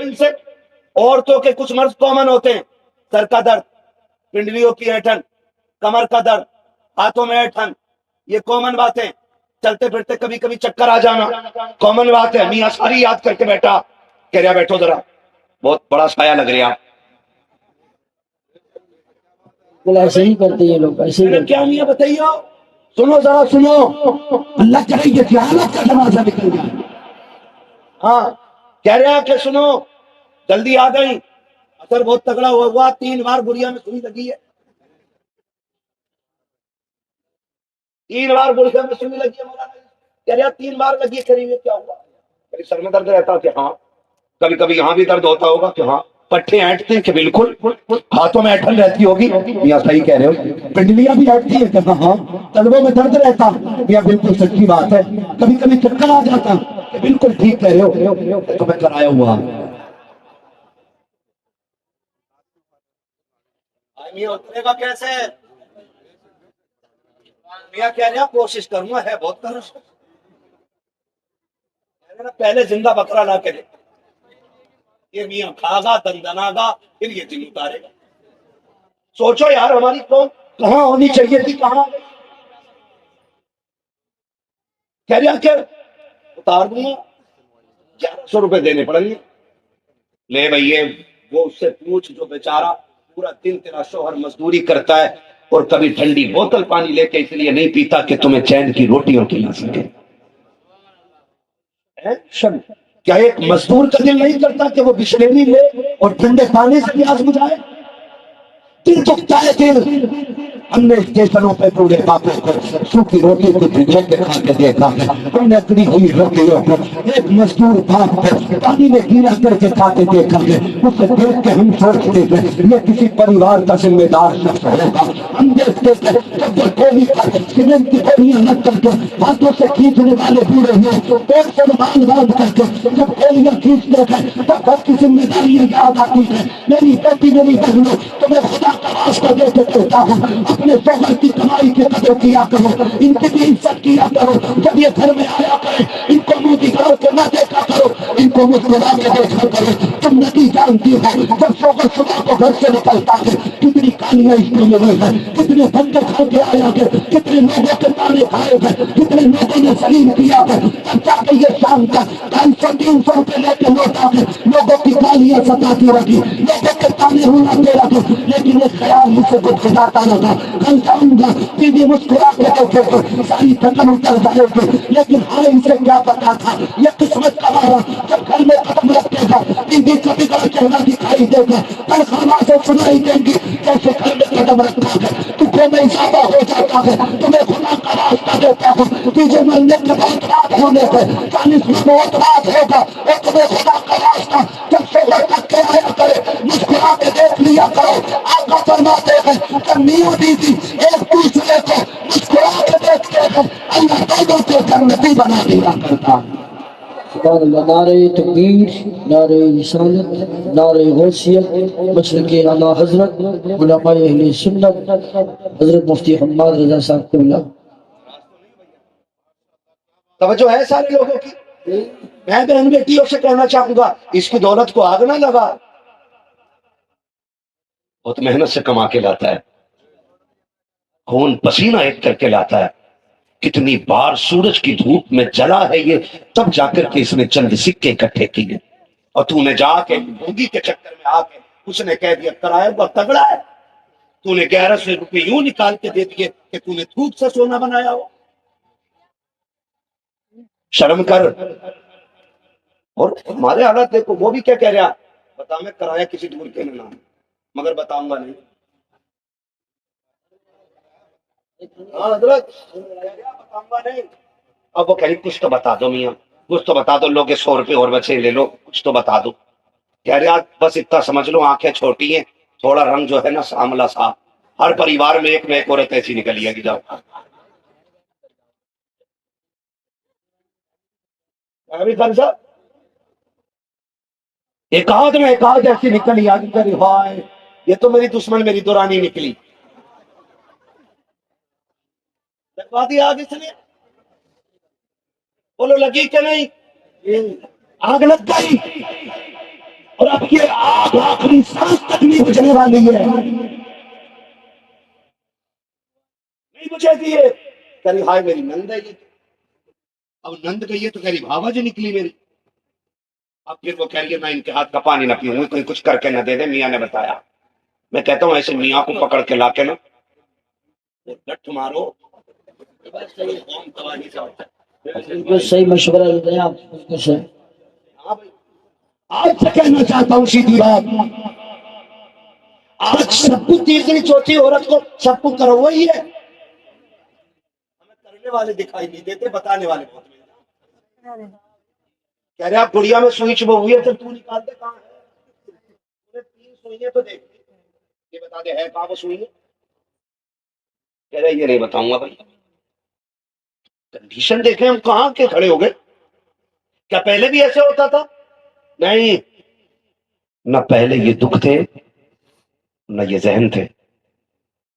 ان سے عورتوں کے کچھ مرض کامن ہوتے ہیں، سر کا درد، پنڈلیوں کی ایٹھن، کمر کا درد، ہاتھوں میں ایٹھن، یہ کامن باتیں، چلتے پھرتے کبھی کبھی چکر آ جانا کامن بات ہے۔ میاں ساری یاد کر کے بیٹھا، کہہ رہا بیٹھو ذرا، بہت بڑا سایہ لگ رہا۔ ایسے ہی کرتے یہ لوگ، ایسے ہی کیا میاں بتائیے، سنو ذرا سنو، اللہ کرے یہ خیالت کا دروازہ نکل جائے۔ ہاں کہہ رہا کہ سنو، جلدی آ گئی، اثر بہت تگڑا ہوا، 3 بار گڑیا میں سوئی لگی ہے، 3 بار گڑیا میں سوئی لگی ہے مولانا، کہہ رہا 3 بار لگی ہے، قریب کیا ہوا؟ کبھی سر میں درد رہتا کہ ہاں، کبھی کبھی یہاں بھی درد ہوتا ہوگا کہ ہاں، پٹھے اینٹتے ہیں کہ بالکل، ہاتھوں میں ایٹھن رہتی ہوگی، یا صحیح کہہ رہے ہو، پنڈلیاں بھی ایٹھتی ہیں کہ ہاں، قلبوں میں درد رہتا، یا بالکل سچی بات ہے، کبھی کبھی چکر آ جاتا کہ بالکل ٹھیک کہہ رہے ہو، تمہیں کرایا ہوا۔ میاں اترے گا کیسے؟ میاں کہہ رہا کوشش کروں گا، ہے بہت کرش، پہلے زندہ بکرا لا کے دے، یہ میاں کھاگا دندنا گا، پھر یہ دن اتارے گا۔ سوچو یار، ہماری قوم کہاں ہونی چاہیے تھی، کہاں؟ کہہ رہا کہ اتار دوں گا، 1100 روپے دینے پڑیں گے۔ لے بھئیے، وہ اس سے پوچھ جو بیچارہ پورا دن تیرا شوہر مزدوری کرتا ہے اور کبھی ٹھنڈی بوتل پانی لے کے اس لیے نہیں پیتا کہ تمہیں چین کی روٹیوں کھلا سکے۔ کیا ایک مزدور کا دل نہیں کرتا کہ وہ بسلیری لے اور ٹھنڈے پانی سے پیاس بجھائے؟ دل دکھتا ہے دل۔ ہم نے اسٹیشنوں پہ بوڑھے باپوں کو سوکھی روٹی کو بھگو کے کھا کے دیکھا، ہم نے اپنی ہوئی روٹیوں کو ایک مزدور باپ کو پانی میں گیلا کر کے کھا کے دیکھا ہے، اسے دیکھ کے ہم سوچتے ہیں یہ کسی پریوار کا ذمہ دار شخص ہوگا۔ ہم دیکھتے ہیں جب وہ گولی پر سیمنٹ کی گولیاں لگ کر کے ہاتھوں سے کھینچنے والے بوڑھے ہیں، پیٹ سے رومال باندھ کر کے جب گولیاں کھینچتے ہیں تب وقت کی ذمہ داریاں یاد آتی ہیں۔ میری بیٹی، میری بہنوں، تمہیں خدا کا واسطہ دے کے کہتا ہوں، اپنے شوہر کی کمائی کی قدر کیا کرو، ان کی بھی عزت کیا کرو، جب یہ گھر میں آیا کرے ان کو منہ دکھاؤ کے نہ دیکھا کرو، ان کو مسکرا کے دیکھا کرو۔ تم نہیں جانتی ہو جب شوہر صبح کو گھر سے نکلتا ہے کتنی گالیاں اس کو ملی ہیں، کتنے بندے کھا کے آیا ہے، کتنے لوگوں کے تانے کھائے ہیں، کتنے لوگوں نے سلیم کیا ہے، تب جا کے یہ شام کا 250-300 روپے لے کے لوٹا ہے، لوگوں کی گالیاں ستاتی رکھی، لوگوں کے تانے ہونا رکھے، لیکن ایک خیال مجھ سے گزگزاتا رہا، کل جاؤں گا بی بی مسکرا کے دیکھے گا، ساری تھکن اتر جائے گی، لیکن ہاں ان سے کیا پتا تھا یہ قسمت کا مارا جب گھر میں قدم رکھے گا بی بی کا بگڑا چہرہ دکھائی دے گا، تنخواہ سے سنائی دیں گی جیسے گھر میں قدم رکھا ہے ٹکڑوں میں اضافہ ہو جاتا ہے۔ تمہیں خدا کا راستہ دیتا ہوں، تیجے ملنے کے بعد رات ہونے سے 40 میں بہت رات ہوگا، اور تمہیں خدا کا راستہ جب شوہر تک کے آیا کرے مسکرا کے دیکھ لیا کرو۔ آقا فرماتے ہیں کہ میاں بیوی ایک دوسرے کو مسکرا کے دیکھتے ہیں، اللہ دونوں کو جنتی بنا دیا کرتا ہے۔ سبحان اللہ۔ نعرہ تکبیر، نعرہ رسالت، نعرہ غوثیت، مشرق اعلیٰ حضرت علماء اہل سنت حضرت مفتی حماد رضا صاحب قبلہ۔ توجہ ہے سارے لوگوں کی؟ میں بہن بیٹیوں سے کہنا چاہوں گا اس کی دولت کو آگ نہ لگا، بہت محنت سے کما کے لاتا ہے، خون پسینہ ایک کر کے لاتا ہے، کتنی بار سورج کی دھوپ میں جلا ہے یہ، تب جا کر کے اس نے چند سکے اکٹھے کیے، اور تو نے جا کے بوگی کے چکر میں آ کے اس نے کہہ دیا کرایہ بہت تگڑا ہے، تو نے 1100 روپے یوں نکال کے دے دیے کہ تو نے دھوپ سے سونا بنایا ہو، شرم کر۔ اور ہمارے حالات دیکھو، وہ بھی کیا کہہ رہا، بتا میں کرایہ کسی دور کے نہ نام مگر بتاؤں گا نہیں۔ ہاں حضرت بتاؤں گا نہیں، اب وہ کہیں کچھ تو بتا دو میاں، کچھ تو بتا دو، لوگ 100 روپے اور بچے لے لو، کچھ تو بتا دو۔ کہہ رہے بس اتنا سمجھ لو آنکھیں چھوٹی ہیں، تھوڑا رنگ جو ہے نا ساملا سا، ہر پریوار میں ایک نہ ایک عورت ایسی نکلی ہے کہ جاؤ ابھی خرچہ ایک آدھ میں ایک آدھ ایسی نکلی آگے کری، ہائے یہ تو میری دشمن میری دورانی نکلی، لگوا دیا آگے سے نے، بولو لگی کہ نہیں؟ آگ لگ گئی۔ اور اب یہ آگ آخری سانس تک نہیں بجنے والی ہے، نہیں بجھے گی یہ. کہہ ہائے میری نند ہے یہ. اب نند گئی ہے تو کہہ رہی بھاوا جی نکلی میری. اب پھر وہ کہہ رہی ہے میں ان کے ہاتھ کا پانی نہ پیوں، کوئی کچھ کر کے نہ دے دے، میاں نے بتایا. میں کہتا ہوں ایسے میاں کو پکڑ کے لا کے نا ڈٹ مارو. قوم تباہی سے ہوتا ہے. بالکل صحیح مشورہ دیتے ہیں آپ، بالکل صحیح. ہاں بھائی. آج سے کہنا چاہتا ہوں سیدھی بات، آج سب کو تیسری چوتھی عورت کو سب کو کرو وہی ہے. ہمیں کرنے والے دکھائی نہیں دیتے، بتانے والے بہت مل جاتے. کہہ رہے آپ گڑیا میں سوئی چبہ ہوئی ہے تو تو نکال دے کہاں ہے. تین سوئیاں تو دیکھ یہ بتا دے ہے کہاں وہ سوئی ہے. کہہ رہے یہ نہیں بتاؤں گا بھائی. کنڈیشن دیکھیں ہم کہاں کے کھڑے ہو گئے. کیا پہلے بھی ایسے ہوتا تھا؟ نہیں، نہ پہلے یہ دکھ تھے نہ یہ ذہن تھے،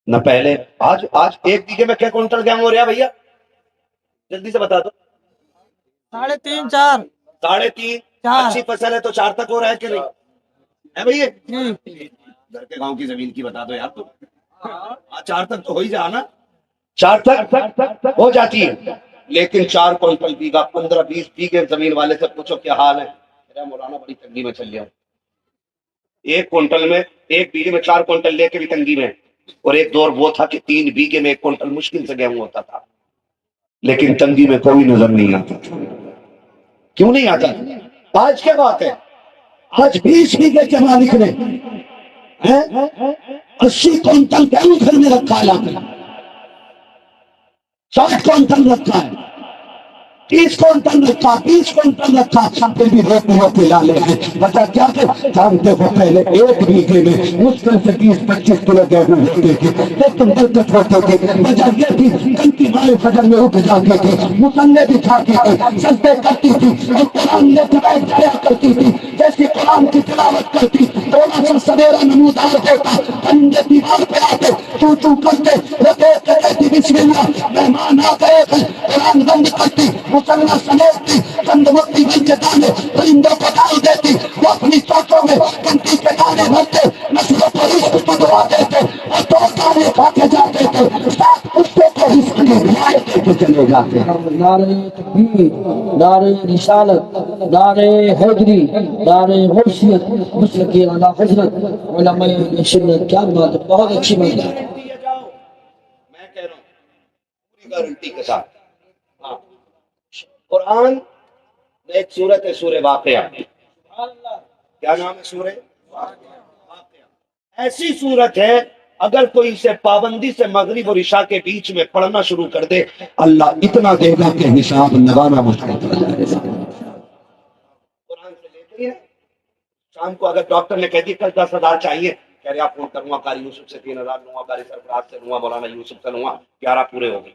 نہ پہلے. آج ایک بیگھے میں کیا کونٹل گیہوں ہو رہا بھیا؟ جلدی سے بتا دو. 3.5 4. 3.5. اچھی فصل ہے تو 4 تک ہو رہا ہے کہ نہیں ہے بھیا؟ گھر کے گاؤں کی زمین کی بتا دو یار. تو 4 تک تو ہو ہی جا نا. 4 تک ہو جاتی ہے، لیکن 4 کونٹل بیگھا 15-20 بیگھے زمین والے سے پوچھو کیا حال ہے. مولانا بڑی تنگی میں چل گیا. ایک کونٹل میں، ایک بیگھے میں 4 کونٹل لے کے بھی تنگی میں. اور ایک دور وہ تھا کہ 3 بیگھے میں 1 کونٹل مشکل سے گیہوں ہوتا تھا، لیکن تنگی میں کوئی نظر نہیں آتا تھا. کیوں نہیں آتا؟ آج کیا بات ہے؟ آج 20 بیگھے کے مالک نے 80 کونٹل گیہوں گھر میں رکھا ہے، 60 کونٹل رکھا ہے، 30 کونٹل رکھا، 20 کونٹل رکھا. پھر بھی روپے ڈالے ہیں. بتا کیا کہ جانتے ہو پہلے ایک بیگھے میں مشکل سے 20-25 کلو گیہوں ہوتے تھے، لیکن برکت ہوتے تھے. وجہ یہ تھی کنتی مارے فجر میں اٹھ جاتے تھے، مسلے بچھاتی تھی، سجدے کرتی تھی، اور قرآن لے کے بیٹھ جایا کرتی تھی. جیسے قرآن کی تلاوت کرتی تھوڑا سا سویرا نمودار ہوتا، پرندے دیوار پہ آتے تو کرتے رکے کہتی بسم اللہ. مہمان آ گئے تھے، قرآن بند کرتی، مسلح سمیٹتی، چند وقتی بن کے دانے پرندوں کو ڈال دیتی. وہ اپنی چوٹوں میں کنٹی کے دانے بھرتے، نسلوں کو رزق کی دعا دیتے اور 2 دانے کھا کے جاتے تھے. 7 کتے کو رزق کی دعائیں دے کے چلے جاتے ہیں. نعرہ تکبیر، نعرہ رسالت، نعرہ حیدری، نعرہ غوثیت، مسلک اعلیٰ حضرت علماء اہل سنت. کیا بات ہے، بہت اچھی بات ہے. میں کہہ رہا ہوں پوری گارنٹی کے ساتھ. ہاں، قرآن میں ایک سورت ہے سورہ واقعہ. کیا نام ہے سورہ واقعہ؟ ایسی سورت ہے اگر کوئی اسے پابندی سے مغرب اور عشاء کے بیچ میں پڑھنا شروع کر دے، اللہ اتنا دے گا کہ حساب لگانا مشکل پڑ جائے گا. قرآن سے لیتے ہیں. شام کو اگر ڈاکٹر نے کہہ دی کل 10,000 چاہیے، کہہ رہے آپ فون کروں گا قاری یوسف سے 3,000 لوں گا، قاری سرفراز سے لوں گا، مولانا یوسف سے لوں گا، 11 پورے ہو گئے.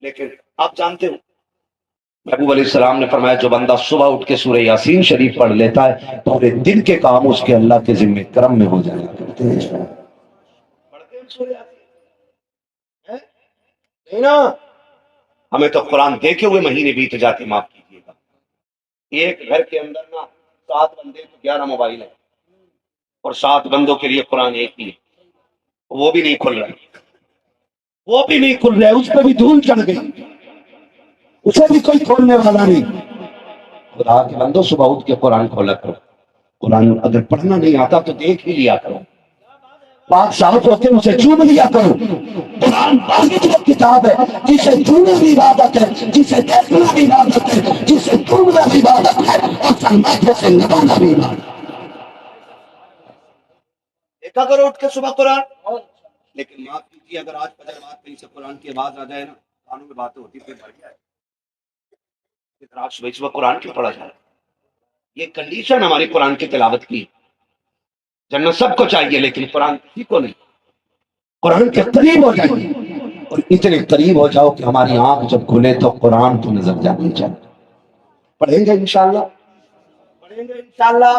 لیکن آپ جانتے ہو محبوب علیہ السلام نے فرمایا جو بندہ صبح اٹھ کے سورہ یاسین شریف پڑھ لیتا ہے پورے دن کے کام اس کے اللہ کے ذمہ کرم میں ہو جایا کرتے ہیں. پڑھتے ہیں سورہ یاسین؟ نہیں نا. ہمیں تو قرآن دیکھے ہوئے مہینے بیت جاتے، معاف کیجیے گا. ایک گھر کے اندر نا 7 بندے تو 11 موبائل ہیں، اور 7 بندوں کے لیے قرآن ایک ہی ہے. وہ بھی نہیں کھل رہا، وہ بھی نہیں کھل رہا، اس پہ بھی دھول چڑھ گئی، اسے بھی کوئی کھولنے والا نہیں. خدا کے بندو صبح اٹھ کے قرآن کھولا کرو. قرآن اگر پڑھنا نہیں آتا تو دیکھ ہی لیا کرو. پاک صاف ہوتے اسے چوم لیا کرو. قرآن واحد وہ کتاب ہے جسے چومنا بھی عبادت ہے، جسے دیکھنا بھی عبادت ہے، جسے چومنا بھی عبادت ہے، اور سرمایہ سے لگانا بھی عبادت ہے. دیکھا کرو اٹھ کے صبح قرآن. لیکن معاف کیجیے اگر آج فجر بعد کہیں سے قرآن کی آواز آ جائے نا، کانوں میں باتیں ہوتی پھر بڑھ جائے. رات صبح قرآن کیوں پڑھا جائے؟ یہ کنڈیشن ہماری قرآن کی تلاوت کی. جنت سب کو چاہیے لیکن قرآن کسی کو نہیں. قرآن کے قریب ہو جائیے، اور اتنے قریب ہو جاؤ کہ ہماری آنکھ جب کھلے تو قرآن کو نظر جانی چاہیے. پڑھیں گے انشاءاللہ، پڑھیں گے انشاءاللہ،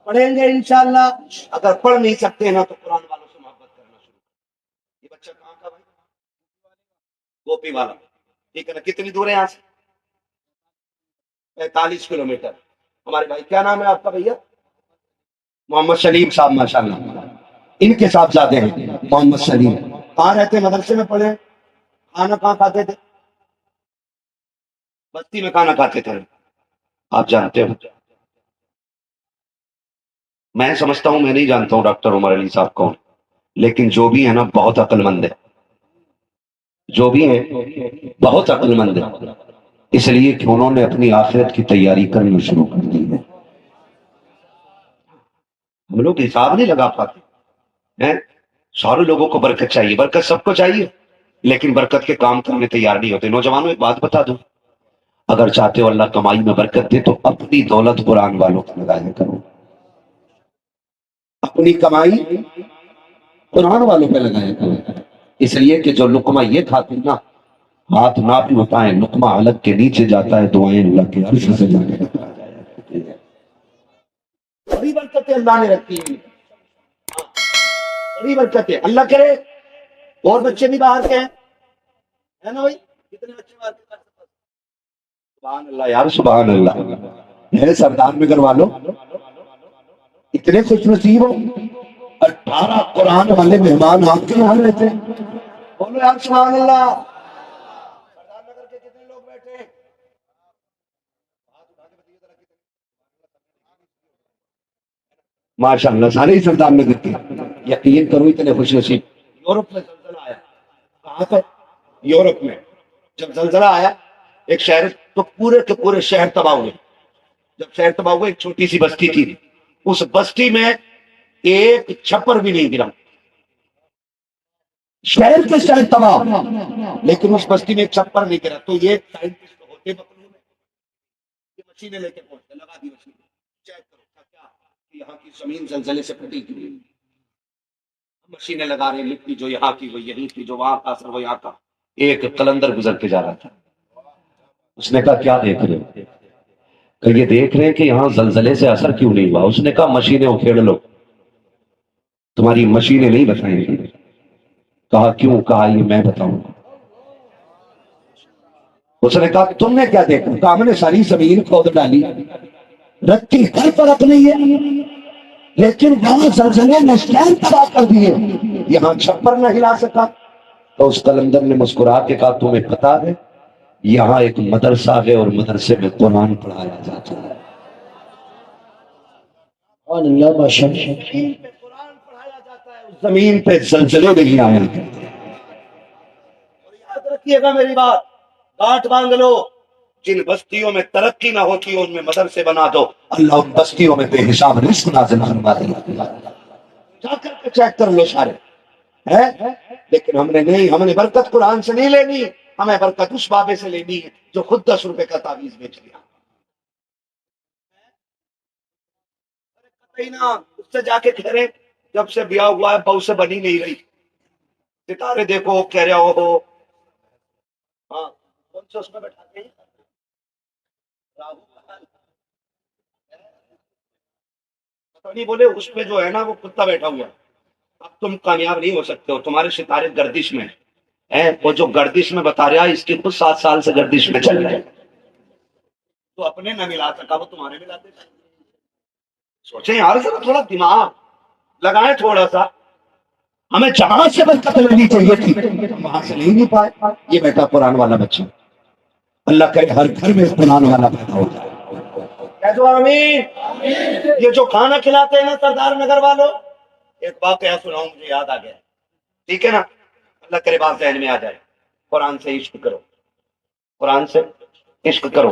پڑھیں گے انشاءاللہ. اگر پڑھ نہیں سکتے نا تو قرآن والوں سے محبت کرنا شروع کریں. یہ بچہ کہاں کا بھائی؟ گوپی والا. ٹھیک ہے نا؟ کتنی دور ہے یہاں سے؟ 45 کلومیٹر. ہمارے بھائی کیا نام ہے آپ کا بھیا؟ محمد سلیم صاحب ماشاءاللہ، ان کے صاحبزادے ہیں محمد سلیم. کہاں رہتے؟ مدرسے میں پڑھے. کھانا کہاں کھاتے تھے؟ بستی میں کھانا کھاتے تھے. آپ جانتے ہو، میں سمجھتا ہوں، میں نہیں جانتا ہوں ڈاکٹر عمر علی صاحب کون، لیکن جو بھی ہے نا بہت عقل مند ہے. جو بھی ہے بہت عقل مند ہے، اس لیے کہ انہوں نے اپنی آخرت کی تیاری کرنی شروع کر دی ہے. ہم لوگ حساب نہیں لگا پاتے ہیں. سارے لوگوں کو برکت چاہیے، برکت سب کو چاہیے، لیکن برکت کے کام کرنے تیار نہیں ہوتے. نوجوانوں ایک بات بتا دوں، اگر چاہتے ہو اللہ کمائی میں برکت دے تو اپنی دولت قرآن والوں کو لگایا کرو. اپنی کمائی قرآن والوں پہ لگایا کرو، اس لیے کہ جو لقمہ یہ کھاتے ہیں نا، ہاتھ نہ بھی بتائیں، لقمہ الگ کے نیچے جاتا ہے، دعائیں اللہ کے عرش سے جا کے بڑی برکتیں اللہ نے رکھی ہیں. بڑی برکت ہے. اللہ کرے اور بچے بھی باہر کے ہیں، ہے نا بھائی؟ کتنے بچے باہر کے ہیں؟ سبحان اللہ یار، سبحان اللہ. میرے سردار نگر والوں اتنے خوش نصیب ہو، 18 قرآن والے مہمان آپ کے یہاں رہتے ہیں. بولو یار سبحان اللہ. سردار نگر کے کتنے لوگ بیٹھے ہیں؟ ماشاء اللہ سارے ہی سردار نگر کے. یقین کرو اتنے خوش نصیب. یورپ میں زلزلہ آیا. کہاں پہ؟ یورپ میں جب زلزلہ آیا ایک شہر، تو پورے کے پورے شہر تباہ ہوئے. جب شہر تباہ ہوئے، ایک چھوٹی سی بستی تھی، اس بستی میں ایک چھپر بھی نہیں گرا. شہر کے شہر تباہ، لیکن اس بستی میں ایک چھپر نہیں گرا. تو یہ سائنٹسٹ ہوتے مطلوب ہے، یہ مشینیں لے کے پہنچتے، لگا دی مشین، چیک کرو کیا کہ یہاں کی زمین زلزلے سے پھٹی کی. مشینیں لگا رہے ہیں، لکھ دی جو یہاں کی وہ یہیں کی، جو وہاں کا اثر وہ یہاں کا. ایک قلندر گزر کے جا رہا تھا. اس نے کہا کیا دیکھ رہے ہو؟ کہ یہ دیکھ رہے ہیں کہ یہاں زلزلے سے اثر کیوں نہیں ہوا. اس نے کہا مشینیں اکھیڑ لو، تمہاری مشینیں نہیں بتائیں گی. کہا کیوں؟ کہا یہ میں بتاؤں. اس نے کہا تم نے کیا دیکھا؟ کہا ہم نے ساری زمین کھود ڈالی، رتی گھر فرق نہیں ہے، لیکن وہاں زلزلے نے شہر تباہ کر دیے، یہاں چھپر نہ ہلا سکا. تو اس قلندر نے مسکرا کے کہا تمہیں پتا ہے یہاں ایک مدرسہ ہے اور مدرسے میں قرآن پڑھایا جاتا ہے. سبحان اللہ ماشاء اللہ. زمین پہ قرآن پڑھایا جاتا ہے، اس زمین پہ زلزلے نہیں آیا کرتے. اور یاد رکھیے گا میری بات، گاٹھ باندھ لو، جن بستیوں میں ترقی نہ ہوتی ان میں مدرسے بنا دو، اللہ ان بستیوں میں بے حساب رزق نازل فرما دے گا. جا کر کے چیک کر لو سارے ہے. لیکن ہم نے نہیں، ہم نے برکت قرآن سے نہیں لینی، ہمیں برکت اس بابے سے لینی ہے جو خود 10 روپے کا تعویذ بیچ لیا. نا اس سے جا کے کہہ رہے جب سے بیاہ ہوا ہے بہو سے بنی نہیں رہی، ستارے دیکھو کہہ رہے ہو. ہاں کون سے اس میں بیٹھاتے ہیں؟ راہو کہاں؟ پتہ نہیں، بولے اس پہ جو ہے نا وہ کتا بیٹھا ہوا ہے. اب تم کامیاب نہیں ہو سکتے ہو، تمہارے ستارے گردش میں ہیں. وہ جو گردش میں بتا رہا ہے اس کی خود 7 سال سے گردش میں چل رہا ہے. تو اپنے نہ ملا سکا وہ تمہارے ملاتے. سوچیں یار ذرا تھوڑا دماغ لگائیں تھوڑا سا. ہمیں جہاں سے برکت لینی چاہیے تھی وہاں سے لے نہیں پائے. یہ بیٹا قرآن والا بچہ، اللہ کرے ہر گھر میں قرآن والا پیدا ہو جائے. کہہ دو آمین. یہ جو کھانا کھلاتے ہیں نا سردار نگر والوں، ایک واقعہ سناؤں، مجھے یاد آ گیا. ٹھیک ہے نا؟ اللہ کرے بات ذہن میں آ جائے. قرآن سے عشق کرو، قرآن سے عشق کرو.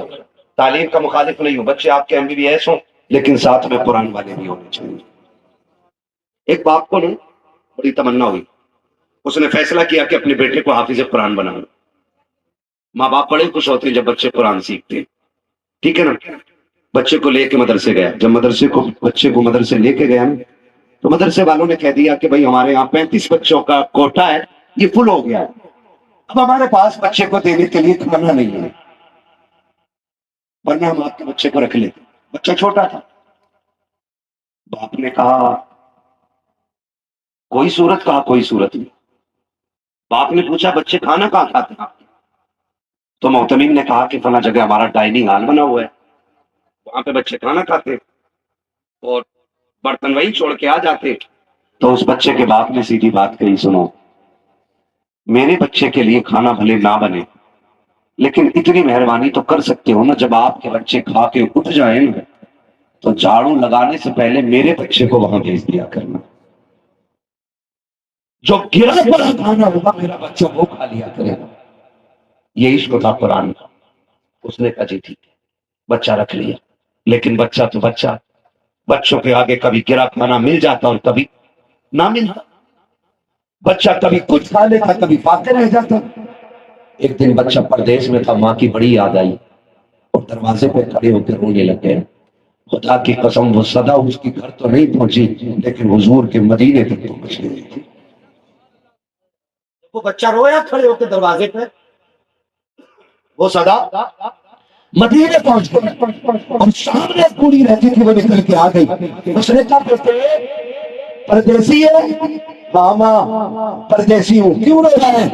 تعلیم کا مخالف نہیں ہوں، بچے آپ کے MBBS ہوں، لیکن ساتھ میں قرآن والے بھی ہونے چاہیے. ایک باپ کو نا بڑی تمنا ہوئی، اس نے فیصلہ کیا کہ اپنے بیٹے کو حافظ قرآن بناؤں. ماں باپ بڑے خوش ہوتے ہیں جب بچے قرآن سیکھتے ہیں. ٹھیک ہے نا؟ بچے کو لے کے مدرسے گیا. جب بچے کو مدرسے لے کے گیا تو مدرسے والوں نے کہہ دیا کہ بھائی ہمارے یہاں 35 بچوں کا کوٹا ہے، یہ فل ہو گیا ہے، اب ہمارے پاس بچے کو دینے کے لیے کھانا نہیں ہے، ورنہ ہم آپ کے بچے کو رکھ لیتے. بچہ چھوٹا تھا. باپ نے کہا کوئی صورت؟ کہا کوئی صورت نہیں. باپ نے پوچھا بچے کھانا کہاں کھاتے ہیں؟ تو محتمین نے کہا کہ فلاں جگہ ہمارا ڈائننگ ہال بنا ہوا ہے، وہاں پہ بچے کھانا کھاتے ہیں. اور برتن وہی چھوڑ کے آ جاتے. تو اس بچے کے باپ نے سیدھی بات کہی, سنو میرے بچے کے لیے کھانا بھلے نہ بنے لیکن اتنی مہربانی تو کر سکتے ہو نا, جب آپ کے بچے کھا کے اٹھ جائیں نا تو جھاڑو لگانے سے پہلے میرے بچے کو وہاں بھیج دیا کرنا. جو گرا پڑا کھانا ہوگا میرا بچہ وہ کھا لیا کرے گا. یہ عشق تھا قرآن کا. اس نے کہا جی ٹھیک ہے, بچہ رکھ لیا. لیکن بچہ تو بچہ, بچوں کے آگے کبھی گرا کھانا مل جاتا اور کبھی نہ ملتا. بچہ کبھی کچھ کھا لیتا کبھی پاتے رہ جاتا. ایک دن بچہ پردیس میں تھا, ماں کی بڑی یاد آئی اور دروازے پہ کھڑے ہو کے رونے لگے. خدا کی قسم وہ صدا اس کی گھر تو نہیں پہنچی لیکن حضور کے مدینے تک پہنچ گئی تھی. وہ بچہ رویا کھڑے ہو کے دروازے پہ, وہ صدا مدینے پہنچ گئی اور سامنے پوری رہتی تھی, وہ نکل کے آ گئی. اس نے کہا بیٹے پردیسی ہے؟ ماما پردیسی ہوں. کیوں رو رہا ہے؟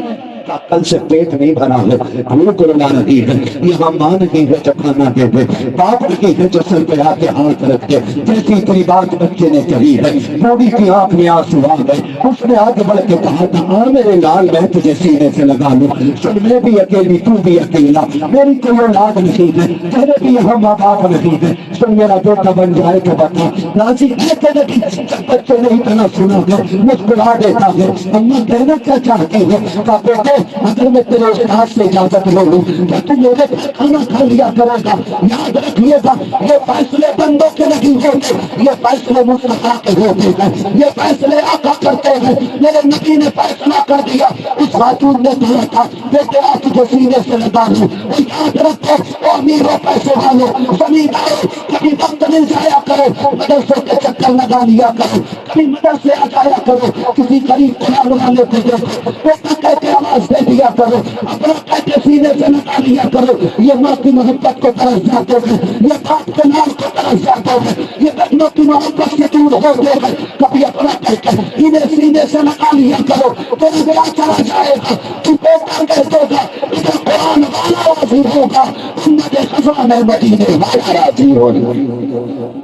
کل سے پیٹ نہیں بھرا ہے, بھوک رونا نہیں ہے, یہاں ماں نہیں ہے جو کھانا دے دے, باپ نہیں ہے جو سر پہ آ کے ہاتھ رکھ دے. جیسی اتنی بات بچے نے کہی ہے بوڑھی کی آنکھ میں آنسو آ گئے. اس نے آگے بڑھ کے کہا تھا ہاں میرے لال میں تجھے سینے سے لگا لوں, سن میں بھی اکیلی تو بھی اکیلا, میری کوئی اولاد نہیں ہے, تیرے بھی یہاں ماں باپ نہیں ہے, سن میرا بیٹا بن جائے تو بتا. راضی کہتے نہیں, بچے نے اتنا سنا ہے مسکرا دیتا ہے. اما کہنا کیا چاہتی ہے؟ کہا بیٹے اگر میں تیرے استاد سے اجازت لے لوں تو تو میرے کھانا کھا لیا کرے گا. یاد رکھیے گا یہ فیصلے بندوں کے نہیں ہوتے, یہ فیصلے مصطفیٰ کے ہوتے ہیں, یہ فیصلے آقا کرتے ہیں. میرے نبی نے فیصلہ کر دیا. اس خاتون نے کہا تھا بیٹے آپ تجھے سینے سے لگا لوں. یاد رکھو وہ امیروں پیسے والوں زمینداروں کبھی وقت مل جایا کرو مدرسے کے چکر لگا لیا کرو, کبھی مدرسے آ جایا کرو, کسی غریب قرآن والے کو دیکھو بیٹا کہہ کے آواز دے دیا کرو, اپنا کہہ کے سینے سے لگا لیا کرو. یہ ماں کی محبت کو طرف جاتے ہیں, یہ باپ کے نام کو طرف جاتے ہیں, یہ بہنوں کی محبت سے دور ہوتے ہیں. کبھی اپنا کہہ کے انہیں سینے سے لگا لیا کرو. تیرا گلا چلا جائے گا, تو بیٹا کہتے گا ادھر قرآن والا راضی ہوگا, امت خزان مدینے والا راضی ہوگا.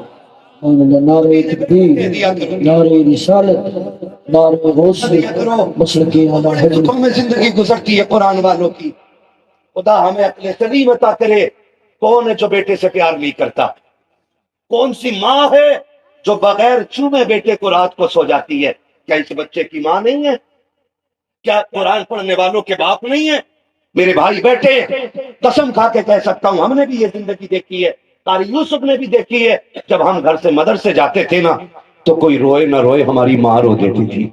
نعرہ تکبیر, نعرہ رسالت, نعرہ غوثیت, مسلک اعلیٰ حضرت. میں زندگی گزرتی ہے قرآن والوں کی. خدا ہمیں اپنے سلیم عطا کرے. کون ہے جو بیٹے سے پیار نہیں کرتا؟ کون سی ماں ہے جو بغیر چومے بیٹے کو رات کو سو جاتی ہے؟ کیا اس بچے کی ماں نہیں ہے؟ کیا قرآن پڑھنے والوں کے باپ نہیں ہے؟ میرے بھائی بیٹے قسم کھا کے کہہ سکتا ہوں, ہم نے بھی یہ زندگی دیکھی ہے, قاری یوسف نے بھی دیکھی ہے. جب ہم گھر سے مدرسے جاتے تھے نا تو کوئی روئے نہ روئے ہماری ماں رو دیتی تھی.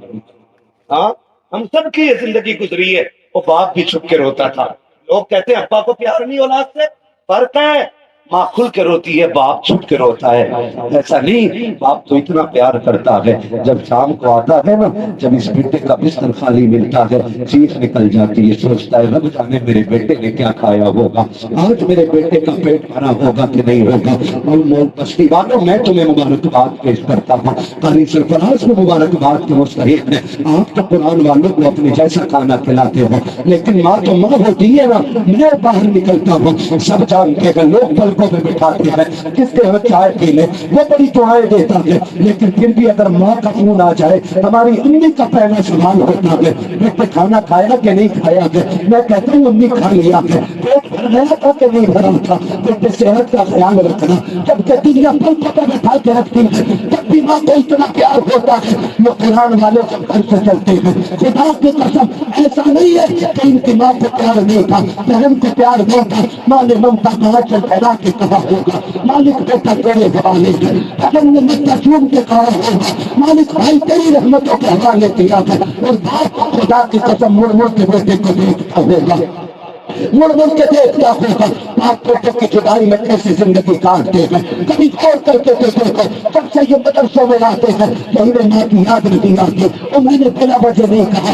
ہاں ہم سب کی یہ زندگی گزری ہے. وہ باپ بھی چھپ کے روتا تھا. لوگ کہتے ہیں ابا کو پیار نہیں اولاد سے, فرق ہے. ماں کھل کے روتی ہے, باپ چھپ کے روتا ہے. ایسا نہیں, باپ تو اتنا پیار کرتا ہے جب شام کو آتا ہے نا, جب اس بیٹے کا بستر خالی ملتا ہے چیخ نکل جاتی ہے, سوچتا ہے رب جانے میرے بیٹے نے کیا کھایا ہوگا, آج میرے بیٹے کا پیٹ بھرا ہوگا کہ نہیں ہوگا. اور بستی والوں میں تمہیں مبارکباد پیش کرتا ہوں, قاری سرفراز کو مبارکباد کے مستحق ہیں. آپ تو قرآن والوں کو اپنے جیسا کھانا کھلاتے ہو, لیکن ماں تو ماں ہوتی ہے نا. میں باہر نکلتا ہوں, سب جانتے ہیں لوگ پلکوں میں بٹھاتے ہیں, کس کے ہمیں چائے پی لے, وہ بڑی دعائیں دیتا ہے, لیکن پھر بھی اگر ماں کا فون آ جائے, ہماری امی کا پہلا سوال ہوتا ہے بیٹے کھانا کھایا کہ نہیں کھایا ہے. میں کہتا ہوں امی کھا لیا ہے, پیٹ بھر گیا تھا کہ نہیں بھرا تھا, بیٹے صحت کا خیال رکھنا. جب کہ دنیا پلکوں پہ بٹھا کے رکھتی ہے تب بھی ماں کو اتنا پیار ہوتا ہے. یہ قرآن والے جب گھر سے چلتے ہیں, خدا کی قسم ایسا نہیں ہے کہ ان کی ماں کو پیار نہیں تھا, بہن کو پیار نہیں تھا. ماں نے ممتا کہا چل پھیلا کے کہا ہوگا مالک بیٹا تیرے حوالے ہے, بہن نے ممتا چوم کے کہا ہوگا مالک بھائی تیری رحمتوں کے حوالے کیا ہے. اور باپ کو خدا کی قسم مڑ مڑ کے بیٹے کو دیکھتا ہوگا, مڑ مڑ کے دیکھتا ہوگا آپ بیٹے کی جدائی میں کیسی زندگی کاٹتے ہیں. کبھی غور کر کے دیکھو جب سے یہ مدرسوں میں آتے ہیں تو انہیں ماں کی یاد نہیں آتی. اور میں نے بلا وجہ نہیں کہا,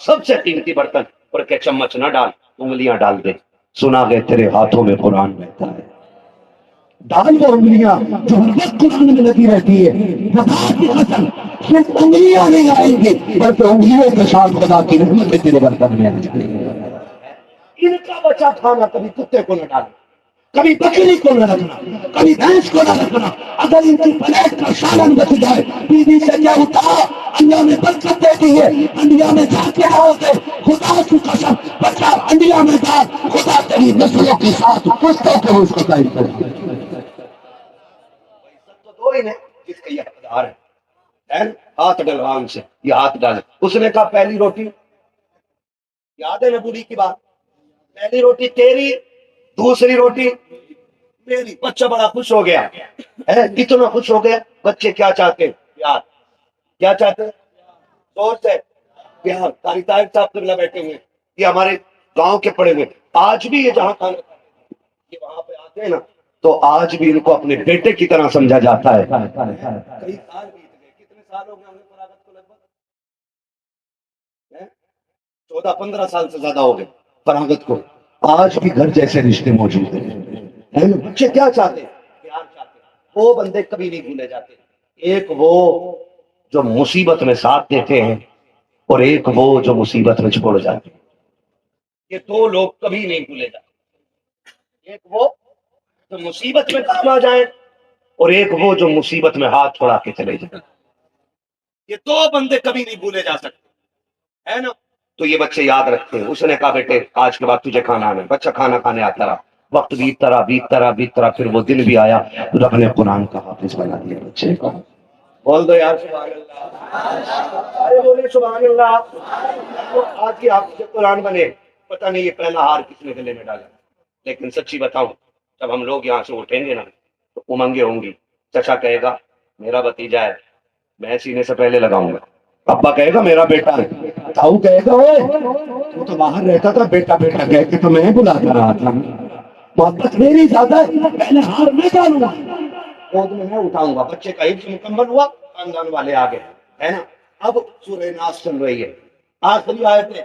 سب سے قیمتی برتن پر کے چمچ نہ ڈال، انگلیاں ڈال دے، سنا گئے تیرے ہاتھوں میں قرآن رہتا ہے۔ ڈال وہ انگلیاں جو ہر وقت قرآن میں لگی رہتی ہے، خدا کی قسم صرف انگلیاں نہیں آئیں گی بلکہ انگلیوں کے ساتھ خدا کی رحمت تیرے برتن میں آ جائے گی۔ ان کا بچا کھانا کبھی کتے کو نہ ڈالنا، کبھی بکری کو نہ رکھنا، کبھی بھینس کو نہ رکھنا۔ اگر ان کی پلیٹ کا سالن بچ جائے، بیوی سے کیا ہوتا، انڈیا میں برکت دیتی ہے، انڈیا میں جا کے آؤ گے، خدا کی قسم بچہ انڈیا میں جا، خدا تیری نسلوں کے ساتھ پشتوں کے اس کو قائم کر دے۔ تو دو ہی نے جس کا یہ حقدار ہے ہاتھ ڈلوا ان سے، یہ ہاتھ ڈالے۔ اس نے کہا پہلی روٹی، یاد ہے نا بوڑھی کی بات، پہلی روٹی تیری، دوسری روٹی میری۔ بچہ بڑا خوش ہو گیا، اتنا خوش ہو گیا۔ بچے کیا چاہتے ہیں؟ پیار۔ کیا چاہتے ہیں؟ زور سے پیار۔ قاری طاہر صاحب قبلہ بیٹھے ہوئے، یہ ہمارے گاؤں کے پڑے ہوئے، آج بھی یہ جہاں کھانا یہ وہاں پہ آتے ہیں نا تو آج بھی ان کو اپنے بیٹے کی طرح سمجھا جاتا ہے۔ کئی سال بیت گئے، کتنے سال ہو گئے ہم نے فراغت کو؟ لگ بھگ 14-15 سال سے زیادہ ہو گئے فراغت کو۔ آج بھی گھر جیسے رشتے موجود ہیں۔ بچے کیا چاہتے ہیں؟ پیار چاہتے ہیں۔ وہ بندے کبھی نہیں بھولے جاتے، ایک وہ جو مصیبت میں ساتھ دیتے ہیں اور ایک وہ جو مصیبت میں چھوڑ جاتے ہیں۔ یہ دو لوگ کبھی نہیں بھولے جاتے، ایک وہ جو مصیبت میں کام آ جائیں اور ایک وہ جو مصیبت میں ہاتھ چھوڑا کے چلے جائیں۔ یہ دو بندے کبھی نہیں بھولے جا سکتے، ہے نا؟ تو یہ بچے یاد رکھتے ہیں۔ اس نے کہا بیٹے آج کے بعد تجھے کھانا آنا ہے۔ بچہ کھانا کھانے آتا رہا، وقت بیتتا رہا، پھر وہ دن بھی آیا، رب نے قرآن کا حافظ بنا دیا بچے کو۔ بول دو یار سبحان اللہ، ارے بولے سبحان اللہ۔ تو آج کی حافظ قرآن بنے، پتہ نہیں یہ پہلا ہار کس نے گلے میں ڈالا، لیکن سچی بتاؤں جب ہم لوگ یہاں سے اٹھیں گے نا تو امنگیں ہوں گی۔ چچا کہے گا میرا بھتیجا ہے، میں سینے سے پہلے لگاؤں گا۔ ابا کہے گا میرا بیٹا ہے، تاؤ کہے گا اوے تو باہر رہتا تھا، بیٹا بیٹا کہہ کے تو میں بلاتا رہا تھا۔ محبت میری زیادہ ہے، پہلے ہار میں ڈالوں گا، گود میں اٹھاؤں گا۔ بچے کا حفظ مکمل ہوا، خاندان والے آگے، ہے نا؟ اب سورہ ناس چل رہی ہے، آخری آیت ہے،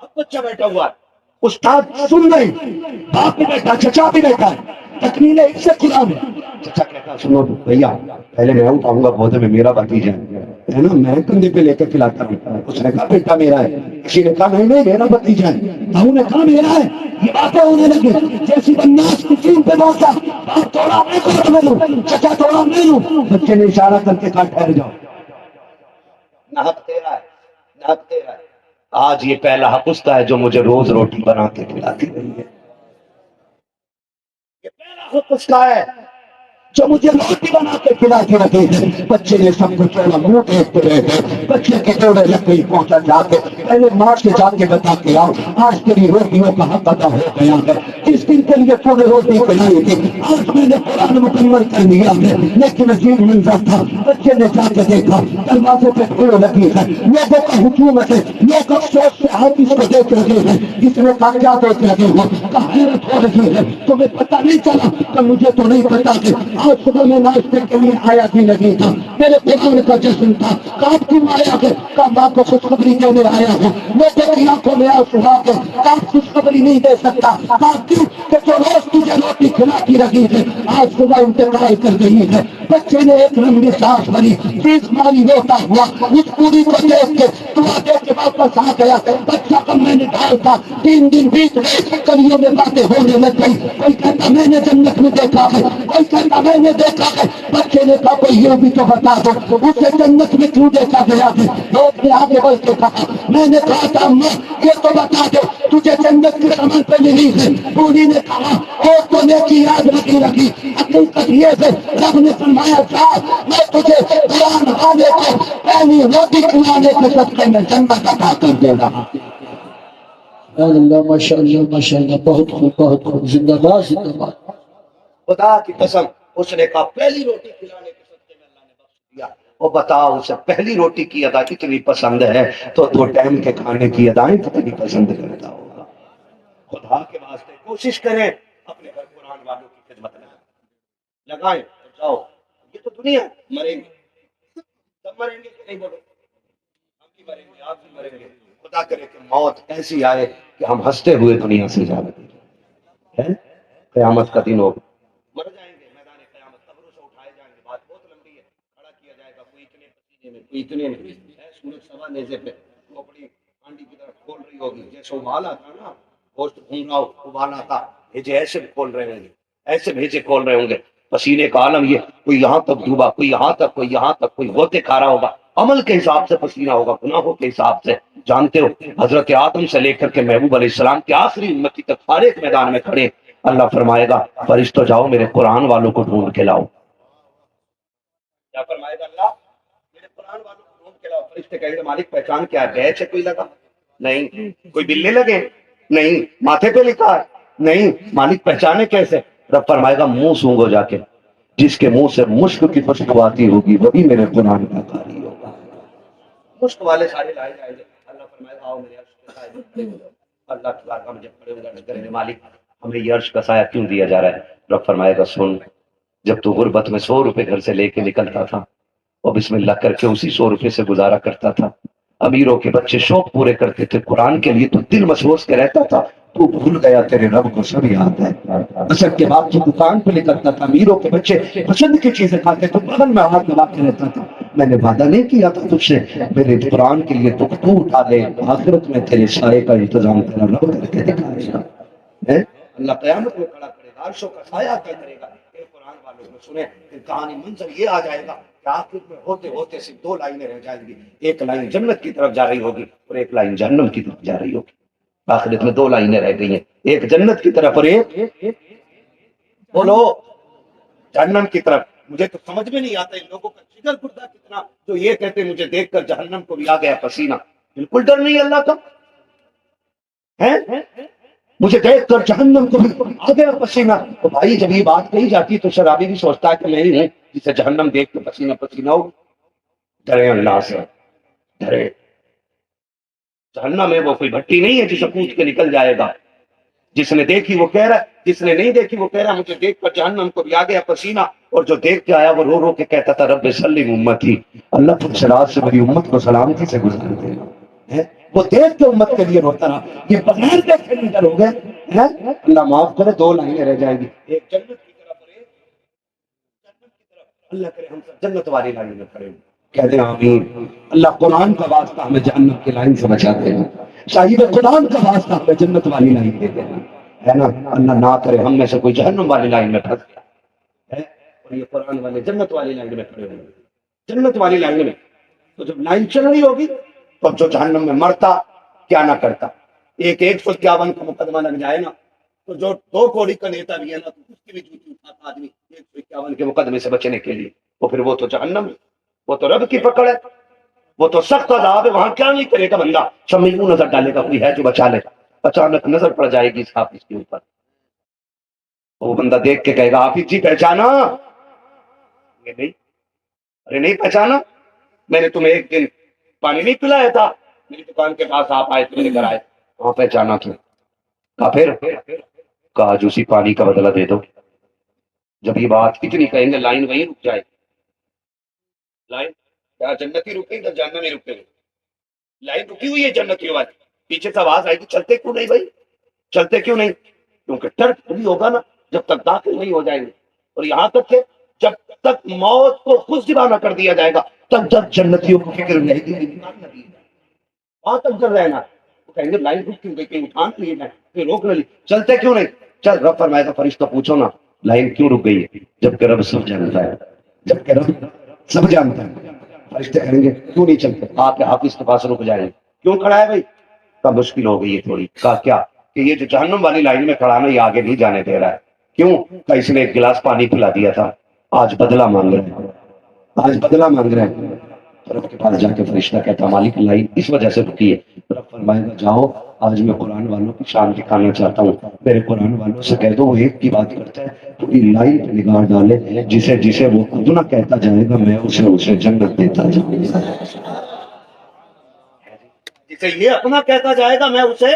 اب بچہ بیٹھا ہوا ہے، استاد سن رہے ہیں، باپ بھی بیٹھا، چچا بھی بیٹھا ہے، تکمیل اس سے قرآن ہے۔ چچا کہتا سنو بھیا پہلے میں اٹھاؤں گا، گود میں میرا بھتیجا ہے نا، میں کندھے پہ لے کے کھلاتا ہوں۔ اس نے کہا بیٹا میرا ہے، کسی نے کہا نہیں نہیں میرا بھتیجا ہے، بہو نے کہا میرا ہے۔ یہ باتیں ہونے لگی، جیسی بناس کی چین پہ پہنچا، باپ توڑا میں گود میں لوں، چچا توڑا میں لوں۔ بچے نے اشارہ کر کے کہا ٹھہر جاؤ، نہ حق تیرا ہے نہ حق تیرا ہے۔ آج یہ پہلا حق اس کا ہے جو مجھے روز روٹی بنا کے کھلاتی رہی ہے۔ یہ پہلا حق اس کا ہے جو مجھے روٹی بنا کے کھلاتی رہی ہے۔ بچے نے سب کو چھوڑا، منہ دیکھتے رہ گئے، بچے کے جوڑے لکڑی پہنچا جا کے، پہلے ماں سے جا کے بتا کے آؤ آج تیری روٹیوں کا حق ادا ہو گیا ہے۔ جس دن کے لیے تو نے روٹی کھلائی تھی آج میں نے قرآن مکمل کر لیا ہے۔ لیکن عجیب منظر تھا، بچے نے جا کے دیکھا دروازے پہ بھیڑ لگی ہے، لوگوں کا ہجوم ہے، لوگ افسوس سے ہاتھ اس کو دیکھ رہے ہیں۔ اس نے کہا کیا دیکھ رہے ہو؟ کہا حیرت ہو رہی ہے، تمہیں پتہ نہیں چلا؟ کہ مجھے تو نہیں پتا کہ آج صبح میں ناشتے کے لیے آیا بھی نہیں تھا، میرے قرآن کا جشن تھا۔ کہا کیوں آیا ہے؟ کہا ماں کو خوشخبری دینے آیا ہوں۔ لوگوں کی آنکھوں میں آنسو آ کے کہا خوشخبری نہیں دے سکتا۔ کہا کیوں؟ کہ جو روز تجھے روٹی کھلاتی رہی ہے آج صبح انتقال کر گئی ہے۔ بچے نے ایک لمبی سانس بھری، 20 ماری روتا ہوا اس پوری کو دیکھ کے دعا دے کے واپس آ گیا۔ بچہ کا میں نے ڈال تھا، 3 دن بیت گئے، کلیوں میں باتیں ہونے لگ گئی۔ کوئی کہتا میں نے جنت میں دیکھا ہے، کوئی کہتا میں نے دیکھا ہے۔ بچے نے کہا کوئی یہ بھی تو بتا دو اسے جنت میں کیوں دیکھا گیا ہے؟ ایک نے آگے بڑھ کے کہا میں نے کہا تھا اماں یہ تو بتا دو تجھے جنت کے سامان پہ نہیں ہے۔ بوڑھی نے کہا اور تو نیکی یاد رکھی رکھی، حقیقت یہ ہے رب نے فرمایا جا میں تجھے قرآن والے کو پہلی روٹی کھلانے کے صدقے میں جنت عطا کر دے رہا ہوں۔ اللہ ماشاء اللہ ماشاء اللہ، بہت خوب بہت خوب، زندہ باد زندہ باد۔ خدا کی قسم اس نے کہا پہلی روٹی کھلانے کے صدقے میں اللہ نے بخش دیا۔ اور بتاؤ اسے پہلی روٹی کی ادا کتنی پسند ہے تو 2 ٹائم کے کھانے کی ادائیں کتنی پسند کرتا ہوگا۔ خدا کے واسطے کوشش کریں اپنے گھر قرآن والوں کی خدمت میں لگائیں اور جاؤ۔ یہ تو دنیا ہے، مریں گے سب مریں گے کہ نہیں؟ بولو ہم بھی مریں گے، آپ بھی مریں گے۔ خدا کرے کہ موت ایسی آئے کہ ہم ہنستے ہوئے دنیا سے جا رہے ہیں، قیامت کا دن ہوگا، مر جائیں گے میدان قیامت، قبروں سے اٹھائے جائیں گے، بات بہت لمبی ہے، کھڑا کیا جائے گا، کوئی اتنے پسینے میں، کوئی اتنے میں، سورج سوا نیزے پہ، کھوپڑی ہانڈی کی طرف کھول رہی ہوگی، جیسے ابالا تھا نا، گوشت بھون رہا ہو ابالا تھا، بھیجے ایسے کھول رہے ہوں گے، ایسے بھیجے کھول رہے ہوں گے، پسینے کا عالم یہ، کوئی یہاں تک ڈوبا، کوئی یہاں تک، کوئی یہاں تک، کوئی ہوتے کھا رہا ہوگا، عمل کے حساب سے پسینہ ہوگا، گناہوں کے حساب سے، جانتے ہو حضرت آدم سے لے کر کے محبوب علیہ السلام کے آخری امتی تک سارے ایک میدان میں کھڑے، اللہ فرمائے گا فرشتوں جاؤ میرے قرآن والوں کو ڈھونڈ کے لاؤ، کیا فرمائے گا اللہ؟ میرے قرآن والوں کو ڈھونڈ کے لاؤ، فرشتے کہیں گے مالک پہچان کیا ہے؟ بیچ ہے کوئی لگا؟ نہیں۔ کوئی بلے لگے؟ نہیں۔ ماتھے پہ لکھا ہے؟ نہیں۔ مالک پہچانے کیسے؟ رب فرمائے گا منہ سونگو جا کے، جس کے منہ سے مشک کی خوشبو آتی ہوگی وہی میرے قرآن کا قاری ہوگا، مشک والے سارے لائے جائیں گے، اللہ فرمائے گا آؤ میرے عرش کے سائے میں کھڑے ہو جاؤ، اللہ کی بارگاہ میں جب کھڑے ہو جائیں گے مالک ہمیں یہ عرش کا سایہ کیوں دیا جا رہا ہے؟ رب فرمائے گا سن، جب تو غربت میں 100 روپے گھر سے لے کے نکلتا تھا اور بسم اللہ کر کے اسی 100 روپے سے گزارا کرتا تھا، امیروں کے بچے شوق پورے کرتے تھے قرآن کے لیے، تو دل مسروس کے رہتا تھا، تو بھول گیا تیرے رب کو سب یاد ہے، اثر کے بعد تو دکان پہ نکلتا تھا، امیروں کے بچے پسند کی چیزیں کھاتے تو بغل میں ہاتھ دبا کے رہتا تھا، میں نے وعدہ نہیں کیا تھا تجھ سے میرے قرآن کے لیے تو اٹھا دے، آخرت میں تیرے سائے کا انتظام تیرا رب کر کے دکھائے گا، اللہ قیامت میں کھڑا کرے گا، عرشوں کا سایہ کیا کرے گا، اے قرآن والوں میں سنیں کہ کہانی منظر یہ آ جائے گا کہ آخر میں ہوتے ہوتے صرف 2 لائنیں رہ جائیں گی، ایک لائن جنت کی طرف جا رہی ہوگی اور ایک لائن جہنم کی طرف جا رہی ہوگی، آخرت میں 2 لائنیں رہ گئی ہیں، ایک جنت کی طرف اور ایک بولو جہنم کی طرف۔ مجھے تو سمجھ میں نہیں آتا ان لوگوں کا جگر گردہ کتنا، جو یہ کہتے مجھے دیکھ کر جہنم کو بھی آ گیا پسینہ، بالکل ڈر نہیں اللہ کا ہے، مجھے دیکھ کر جہنم کو بھی آ گیا پسینہ، تو بھائی جب یہ بات کہی جاتی ہے تو شرابی بھی سوچتا ہے کہ میں ہی ہوں جسے جہنم دیکھ کے پسینہ پسینہ ہو، ڈرے اللہ سے، ڈرے، جہنم ہے وہ کوئی بھٹی نہیں ہے جسے کود کے نکل جائے گا، جس نے دیکھی وہ کہہ رہا ہے، جس نے نہیں دیکھی وہ کہہ رہا ہے مجھے دیکھ کر جہنم کو بھی آ گیا پسینہ، اور جو دیکھ کے آیا وہ رو رو کے کہتا تھا رب سلم امتی، اللہ تم سلاد سے میری امت کو سلامتی سے گزار دے، وہ دیکھ کے امت کے لیے روتا رہا، یہ بغیر دیکھے نظر ہو گئے، اللہ معاف کرے 2 لائنیں رہ جائیں گی، ایک جنت کی طرف اور ایک جنت کی طرف، اللہ کرے ہم سب جنت والی لائن میں کھڑے ہوں، کہتے ہیں آمین، اللہ قرآن کا واسطہ ہمیں جہنم کی لائن سے بچاتے ہیں، صاحب قرآن کا واسطہ ہمیں جنت والی لائن دیتے ہیں، ہے نا، اللہ نہ کرے ہم میں سے کوئی جہنم والی لائن میں پھنس گیا ہے، اور یہ قرآن والے جنت والی لائن میں کھڑے ہوئے، جنت والی لائن میں، تو جب لائن چل رہی ہوگی تو جو جہنم میں مرتا کیا نہ کرتا، 151 کا مقدمہ لگ جائے نا تو جو 2 کوڑی کا نیتا بھی ہے نا تو اس کی بھی جوتی اٹھاتا آدمی 151 کے مقدمے سے بچنے کے لیے، تو پھر وہ تو جہنم ہے، وہ تو رب کی پکڑ ہے، وہ تو سخت عذاب ہے، وہاں کیا نہیں کرے گا بندہ، شمی کیوں نظر ڈالے گا، کوئی ہے جو بچا لے، اچانک نظر پڑ جائے گی اس حافظ کے اوپر، وہ بندہ دیکھ کے کہے گا حافظ جی پہچانا؟ یہ نہیں، ارے نہیں پہچانا، میں نے تمہیں ایک دن پانی نہیں پلایا تھا، میری دکان کے پاس آپ آئے تھے، میرے گھر آئے، وہاں پہچانا تھا، کہا پھر، کہا آج اسی پانی کا بدلہ دے دو، جب یہ بات اتنی کہیں گے لائن وہیں رک جائے، لائن کیا جنتی رکے گا جہنمی رکے گا، لائن رکی ہوئی ہے جنتیوں والی، پیچھے سے آواز آئے گی چلتے کیوں نہیں بھائی، چلتے کیوں نہیں، کیونکہ ڈر بھی ہوگا نا جب تک داخل نہیں ہو جائیں گے، اور یہاں تک کہ جب تک موت کو خود دیوانہ کر دیا جائے گا تب تک جنتیوں کو فکر نہیں دی، وہاں تک ڈر رہنا، وہ کہیں گے لائن رک کیوں گئی، کہیں اٹھان لیے جائیں، کہیں روک نہ لی، چلتے کیوں نہیں، چل رب فرمائے گا فرشتہ پوچھو نا لائن کیوں رک گئی ہے، جبکہ رب سب جانتا ہے، جبکہ رب سب جانتا ہے، فرشتے کہیں گے کیوں نہیں چلتے، آپ کے حافظ کے پاس رک جائیں، کیوں کھڑا ہے بھائی، تب مشکل ہو گئی ہے تھوڑی، کہا کیا کہ یہ جو جہنم والی لائن میں کھڑا نا یہ آگے نہیں جانے دے رہا ہے، کیوں کہ اس نے 1 گلاس پانی پلا دیا تھا، آج بدلہ مانگ رہے ہیں، آج بدلہ مانگ رہے ہیں، رب کے پاس جا کے فرشتہ کہتا مالک لائن اس وجہ سے رکی ہے، رب فرمائے گا جاؤ آج میں قرآن والوں کی شان دکھانا چاہتا ہوں، میرے قرآن والوں سے کہہ دو وہ ایک کی بات کرتا ہے پوری لائن پہ نگاہ ڈالے، جسے جسے وہ اپنا کہتا جائے گا میں اسے جنت دیتا جاؤں گا، جسے یہ اپنا کہتا جائے گا میں اسے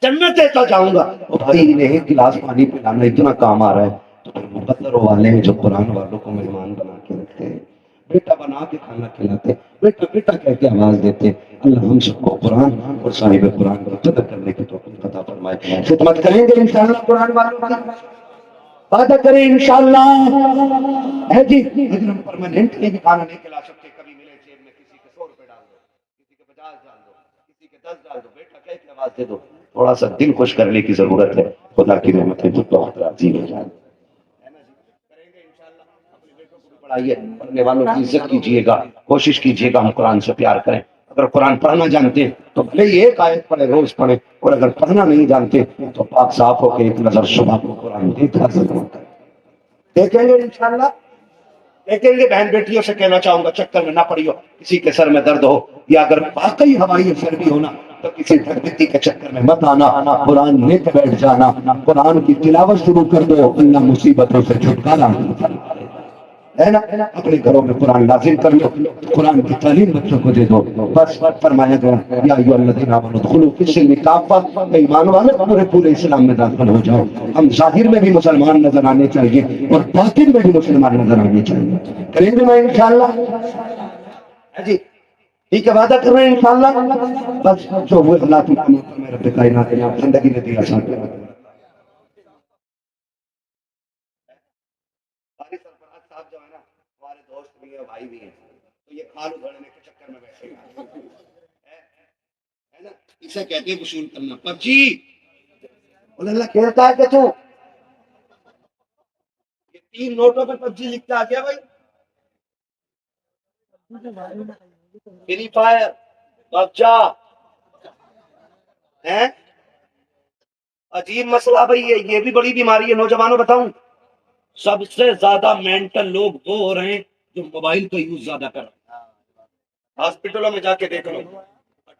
جنت دیتا جاؤں گا، اور بھائی انہیں 1 گلاس پانی پلانا اتنا کام آ رہا ہے تو پھر مقدروں والے ہیں جو قرآن والوں کو مہمان بنا کے رکھتے ہیں، بیٹا بنا کے کھانا کھلاتے، بیٹا بیٹا کہہ کے آواز دیتے، اللہ ہم سب کو قرآن اور صاحب قرآن کو قدر کرنے کی توفیق عطا فرمائے. خدمت کریں گے انشاءاللہ قرآن والوں کی وعدہ کریں انشاءاللہ. ہے جی لیکن ہم پرماننٹلی بھی کھانا نہیں کھلا سکتے. کبھی ملے جیب میں کسی کے 100 روپے ڈال دو, کسی کے 50 ڈال دو, کسی کے 10 ڈال دو, بیٹا کہہ کے آواز دے دو. تھوڑا سا دل خوش کرنے کی ضرورت ہے. خدا کی رحمت ہے تو بہت راضی ہو جائے. پڑھائیے, پڑھنے والوں کی عزت کیجیے گا, کوشش کیجیے گا ہم قرآن سے پیار کریں. اگر قرآن پڑھنا جانتے ہیں تو بھلے ہی ایک آیت پڑھے, روز پڑھے, اور اگر پڑھنا نہیں جانتے تو پاک صاف ہو کے ایک نظر صبح کو قرآن دیکھا ضرور کریں. دیکھیں گے انشاءاللہ, دیکھیں گے. بہن بیٹیوں سے کہنا چاہوں گا چکر میں نہ پڑیو. کسی کے سر میں درد ہو یا اگر واقعی ہوائی اثر بھی ہونا تو کسی ٹھگتی کے چکر میں مت آنا. قرآن لے کے بیٹھ جانا, قرآن کی تلاوت شروع کر دو, اللہ مصیبتوں سے چھٹکارا ہے نا. اپنے گھروں میں قرآن لازم کر لو, قرآن کی تعلیم بچوں کو دے دو. بس فرمایا گیا یا ایھا الذین آمنوا ادخلوا فی السلم کافہ, ایمان والے پورے پورے اسلام میں داخل ہو جاؤ. ہم ظاہر میں بھی مسلمان نظر آنے چاہیے اور باطن میں بھی مسلمان نظر آنے چاہیے. کریں گے نا انشاءاللہ جی. ٹھیک ہے, وعدہ کر رہے ہیں انشاءاللہ. بس جو ہوئے اللہ تعالیٰ میں رب کائنات نے زندگی میں دیا آسان کر. قاری سرفراز صاحب جو ہے نا ہمارے دوست بھی ہیں, بھائی بھی ہیں, تو یہ کھال ادھڑنے کے چکر میں بیٹھے ہے نا. اسے کہتے ہیں وصول کرنا. پب جی بولے اللہ کہتا ہے کہ تو یہ 3 نوٹوں پہ پب جی لکھ کے آ گیا بھائی. فری فائر, پبجا ہے. عجیب مسئلہ بھائی, یہ بھی بڑی بیماری ہے. نوجوانوں بتاؤں, سب سے زیادہ مینٹل لوگ وہ ہو رہے ہیں جو موبائل کا یوز زیادہ کر رہے ہیں. ہاسپٹلوں میں جا کے دیکھ لو,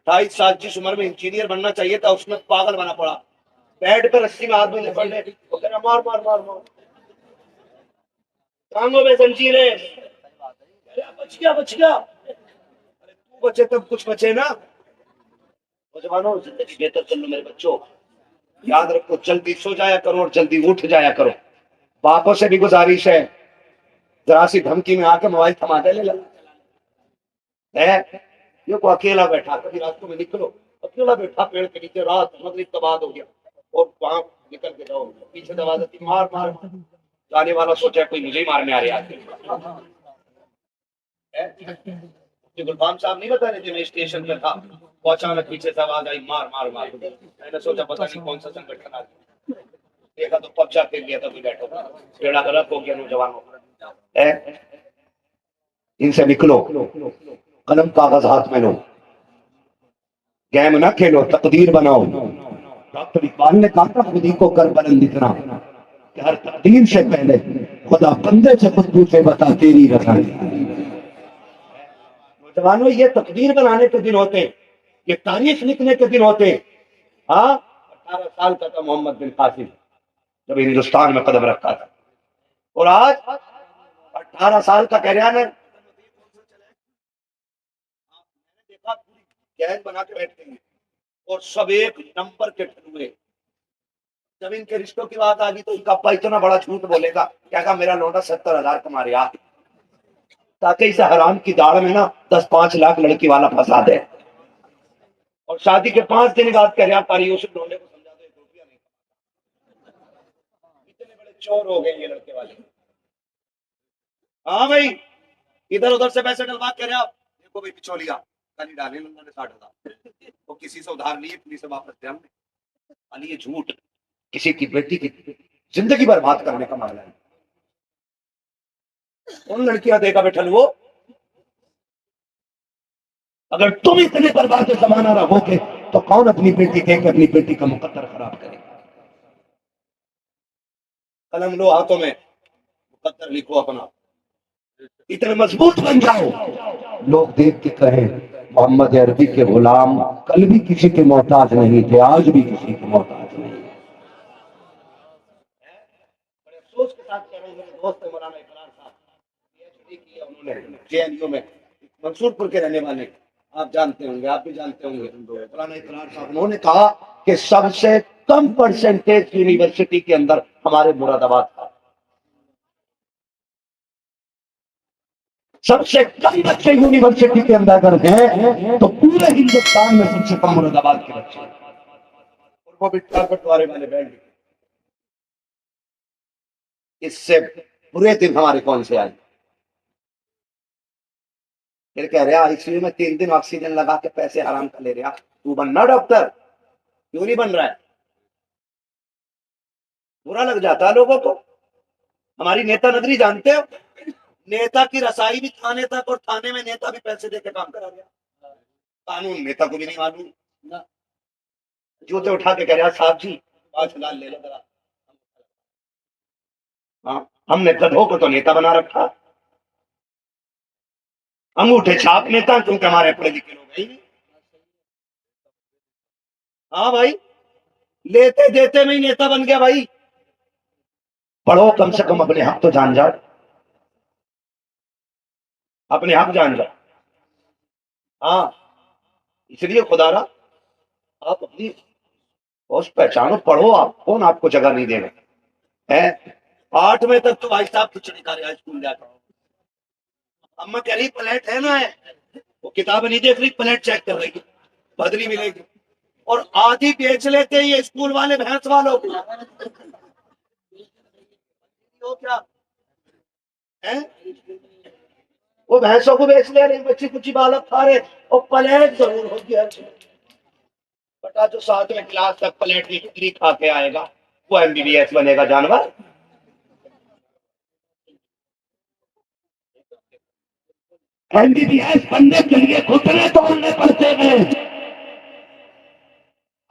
28 سال جس عمر میں انجینئر بننا چاہیے تھا اس میں پاگل بنا پڑا. بیڈ پہ رسی میں آدمی لپٹ لے, وہ کہہ رہا مار مار مار مار, ٹانگوں میں زنجیریں, بچ گیا بچ گیا. ارے تو بچے تب کچھ بچے نا. نوجوانوں زندگی بہتر کر لو میرے بچوں. یاد رکھو جلدی سو جایا کرو اور جلدی اٹھ جایا کرو. باپوں سے بھی گزارش ہے, ذرا سی دھمکی میں آ کے موبائل تھما دے. لے یہ کو اکیلا بیٹھا, کبھی راستوں میں نکلو اکیلا بیٹھا پیڑ کے نیچے, رات مغرب کا بعد ہو گیا اور وہاں نکل کے جاؤ, پیچھے دروازے کی مار مار. جانے والا سوچا کوئی مجھے ہی مارنے آ رہا ہے. گلفام صاحب نہیں بتا رہے تھے, میں اسٹیشن پہ تھا, وہ اچانک پیچھے سے آواز آئی مار مار مار. میں نے سوچا پتہ نہیں کون سا سنگٹھن آ گیا, دیکھا تو پبجا کھیل لیا تھا. بیٹھو بیڑا غلط ہو گیا نوجوانوں. ان سے نکلو, قلم کاغذ ہاتھ میں لو, گیم نہ کھیلو, تقدیر بناؤ. ڈاکٹر اقبال نے کہا تھا خودی کو کر بلند اتنا کہ ہر تقدیر سے پہلے خدا بندے سے خود پوچھے بتا تیری رضا. نوجوانوں یہ تقدیر بنانے کے دن ہوتے ہیں, یہ تاریخ لکھنے کے دن ہوتے ہیں. ہاں 18 سال کا تھا محمد بن قاسم جب ہندوستان میں قدم رکھا تھا, اور آج 18 سال کا کہہ رہا ہے گینگ بنا کے بیٹھتے ہیں اور سب ایک نمبر کے ٹھنوے. جب ان کے رشتوں کی بات آ گئی تو ان کا ابا اتنا بڑا جھوٹ بولے گا, کیا کہا میرا لوٹا 70,000 کما رہا, تاکہ اسے حرام کی داڑ میں نا 10-5 لاکھ لڑکی والا پھنسا دے. اور شادی کے 5 دن بعد کہہ رہا پاری یوسف ڈھونڈے کو سمجھا دو 1 روپیہ نہیں. اتنے بڑے چور ہو گئے یہ لڑکے والے. ہاں بھائی ادھر ادھر سے پیسے ڈلوا کہہ رہا دیکھو بھائی پچولیا کل ہی ڈالے اللہ نے 60,000, وہ کسی سے ادھار لیے پولیس سے واپس دے. ہم نے خالی یہ جھوٹ کسی کی بیٹی کی زندگی برباد کرنے کا معاملہ ہے. کون لڑکیاں دے گا بیٹھل وہ؟ اگر تم اتنے برباد زمانہ رہو گے تو کون اپنی بیٹی دے کے اپنی بیٹی کا مقدر خراب کرے گا؟ قلم لو ہاتھوں میں, مقدر لکھو اپنا, اتنے مضبوط بن جاؤ لوگ دیکھ کے کہیں محمد عربی کے غلام کل بھی کسی کے محتاج نہیں تھے, آج بھی کسی کے محتاج نہیں. بڑے افسوس کے ساتھ کہہ رہے ہیں, میرے دوست مولانا اقرار صاحب پی ایچ ڈی کی انہوں نے جے این یو میں, منصور پور کے رہنے والے, آپ جانتے ہوں گے, آپ بھی جانتے ہوں گے. مولانا اقرار صاحب انہوں نے کہا کہ سب سے کم پرسنٹیج یونیورسٹی کے اندر ہمارے مراد آباد تھا. سب سے کم بچے یونیورسٹی کے اندر اگر ہیں تو پورے ہندوستان میں سب سے کم مراد آباد کے بچے ہیں، اور وہ بھی بٹوارے والے بینڈ۔ اس سے برے دن ہمارے کون سے آئے؟ پھر کہہ رہا آئی سی یو میں 3 دن آکسیجن لگا کے پیسے حرام کر لے رہا، تو بننا ڈاکٹر کیوں نہیں بن رہا ہے؟ برا لگ جاتا ہے لوگوں کو۔ ہماری نیتا نگری جانتے ہو، نیتا کی رسائی بھی تھانے تک، اور تھانے میں نیتا بھی پیسے دے کے کام کرا گیا۔ قانون نیتا کو بھی نہیں معلوم، جوتے اٹھا کے کہہ رہا صاحب جی 5 ہزار لے لو ذرا۔ ہاں، ہم نے گدھوں کو تو نیتا بنا رکھا، انگوٹھے چھاپ نیتا، کیونکہ ہمارے پڑھے لکھے لوگ ہیں ہی نہیں۔ ہاں بھائی، لیتے دیتے میں ہی نیتا بن گیا بھائی۔ پڑھو کم سے کم، اپنے حق تو جان جاؤ، اپنے حق جان جاؤ۔ ہاں، اس لیے خدا را آپ اپنی پوسٹ پہچانو، پڑھو، آپ کون آپ کو جگہ نہیں دے گا ہے؟ 8ویں تک تو بھائی صاحب کھچڑی کھا رہے اسکول جا کر، اما کہہ رہی پلیٹ ہے نا، ہے وہ کتاب نہیں دیکھ رہی، پلیٹ چیک کر رہی، بدلی ملے گی، اور آدھی بیچ لیتے یہ اسکول والے بھینس والوں کو۔ وہ کیا ہے؟ وہ بھینسوں کو بیچ لے رہے، بچی کچی بالک کھا رہے، اور پلیٹ ضرور ہوتی ہے۔ بٹا جو 7ویں کلاس تک پلیٹ کی کھچڑی کھا کے آئے گا وہ MBBS بنے گا جانور۔ MBBS بننے کے لیے گھٹنے توڑنے پڑتے ہیں،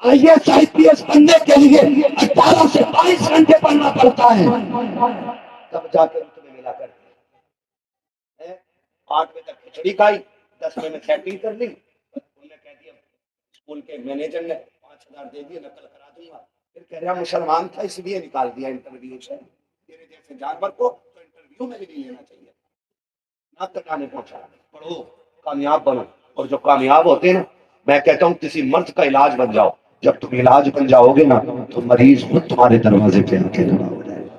IAS بننے کے لیے 18 سے 22 گھنٹے پڑھنا پڑتا ہے، تب جا کے رتبے ملا کرتے ہیں۔ 8ویں تک کھچڑی کھائی، 10ویں میں سیٹنگ کر لی، انہوں نے کہہ دیا اسکول کے مینیجر نے 5,000 دے دیے، نقل کرا دوں گا۔ پھر کہہ رہا مسلمان تھا اس لیے نکال دیا انٹرویو سے، تیرے جیسے جانور کو تو انٹرویو میں بھی نہیں لینا چاہیے۔ نہ تکانے پہنچا، پڑھو، کامیاب بنو، اور جو کامیاب ہوتے ہیں نا، میں کہتا ہوں کسی مرض کا علاج بن جاؤ، جب تم علاج بن جاؤ گے نا تو مریض خود تمہارے دروازے پہ آ کے کھڑا ہو جائے گا۔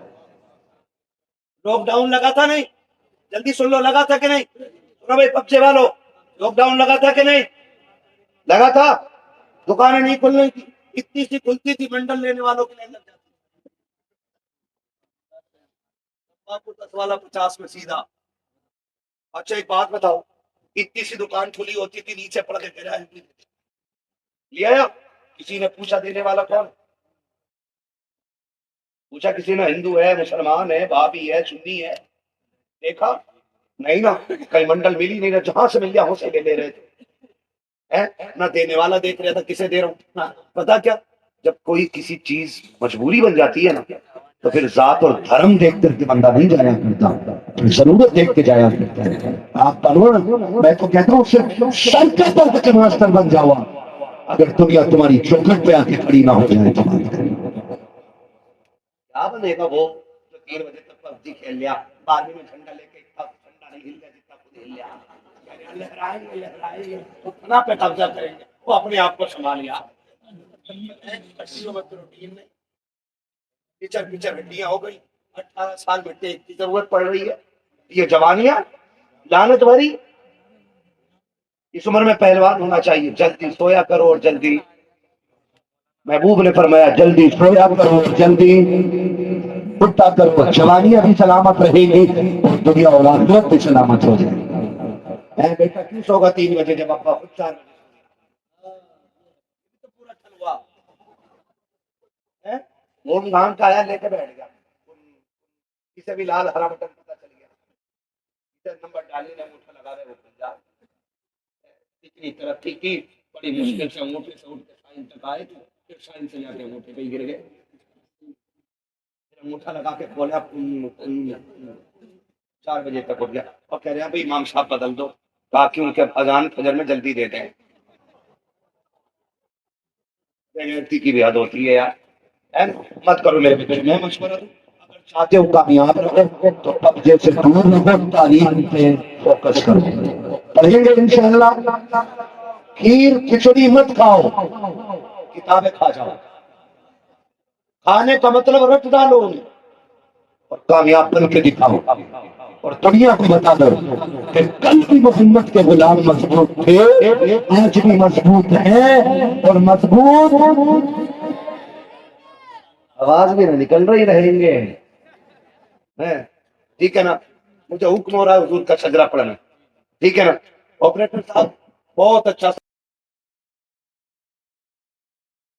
لاک ڈاؤن لگا تھا نہیں؟ جلدی سن لو، لگا تھا کہ نہیں؟ سنو بھائی پبجے والو، لاک ڈاؤن لگا تھا کہ نہیں؟ لگا تھا، دکانیں نہیں کھل رہی تھی، اتنی سی کھلتی تھی منڈل لینے والوں کے لیے لگ جاتی، آپ کو 10 والا 50 میں سیدھا۔ اچھا ایک بات بتاؤ، اتنی سی دکان کھلی ہوتی تھی، نیچے پڑ کے گرا لیا یا کسی نے پوچھا دینے والا کون؟ پوچھا کسی نے ہندو ہے، مسلمان ہے، بھابی ہے، سنی ہے؟ دیکھا نہیں نا، کہیں منڈل ملی نہیں نا، جہاں سے مل گیا وہاں سے لے رہے تھے۔ نہ دینے والا دیکھ رہا تھا کسے دے رہا ہوں۔ پتا کیا، جب کوئی کسی چیز مجبوری بن جاتی ہے نا تو پھر ذات اور دھرم دیکھ کر کے بندہ نہیں جایا کرتا، پھر ضرورت دیکھ کے جایا کرتا ہے۔ آپ پڑھو نا، میں تو کہتا ہوں صرف سڑکیں پر کے ماسٹر بن جاؤ، اگر دنیا تمہاری چوکھٹ پہ آ کے کھڑی نہ ہو جائے تو بات کریں۔ کیا بنے گا وہ جو 3 بجے تک پبجی کھیل لیا، 12ویں میں جھنڈا لے کے اتنا جھنڈا نہیں ہل گیا جتنا خود ہل لیا، لہرائیں گے اتنا پہ قبضہ کریں گے، وہ اپنے آپ کو سنبھال لیا۔ پچر ہڈیاں ہو گئی، 18 سال میں ٹیک کی ضرورت پڑ رہی ہے، یہ جوانیاں لعنت بھری۔ اس عمر میں پہلوان ہونا چاہیے، جلدی سویا کرو اور جلدی، محبوب نے فرمایا جلدی سویا کرو جلدی اٹھا کرو، جوانیاں بھی سلامت رہے گی اور دنیا اور آخرت بھی سلامت ہو جائے گی۔ اے بیٹا کیوں سوگا 3 بجے جب ابا خود 4 بجے تو پورا چلوا گھوم گھام کا آیا لے کے بیٹھ گیا، کسے بھی لال ہرا بٹن پتا چل گیا، کسے نمبر ڈالنے نے انگوٹھا لگا رہے وہ پنجاب، اتنی ترقی کی، بڑی مشکل سے انگوٹھے سے اٹھ کے سائن تک آئے تو پھر سائن سے جا کے انگوٹھے پہ ہی گر گئے، پھر انگوٹھا لگا کے کھولا، 4 بجے تک اٹھ گیا، اور کہہ رہے ہیں بھائی امام صاحب بدل دو تاکہ ان کے اذان فجر میں جلدی دے دیں۔ بےغیرتی کی بھی حد ہوتی ہے یار، مت کرو میرے بیٹے، میں مشورہ دوں اگر چاہتے ہو کامیاب رہو تو قبضے سے دور رہو، تعلیم پہ فوکس کرو، پڑھیں گے انشاءاللہ۔ کھیر کھچڑی مت کھاؤ، کتابیں کھا جاؤ، کھانے کا مطلب رٹ ڈالو اور کامیاب بن کے دکھاؤ۔ اور دنیا کو بتا دو کہ کل بھی محمد کے غلام مضبوط تھے، آج بھی مضبوط ہیں اور مضبوط آواز بھی نہ نکل رہی رہیں گے. ٹھیک ہے نا؟ مجھے حکم ہو رہا ہے حضور کا شجرہ پڑھنا. ٹھیک ہے نا؟ آپریٹر صاحب بہت اچھا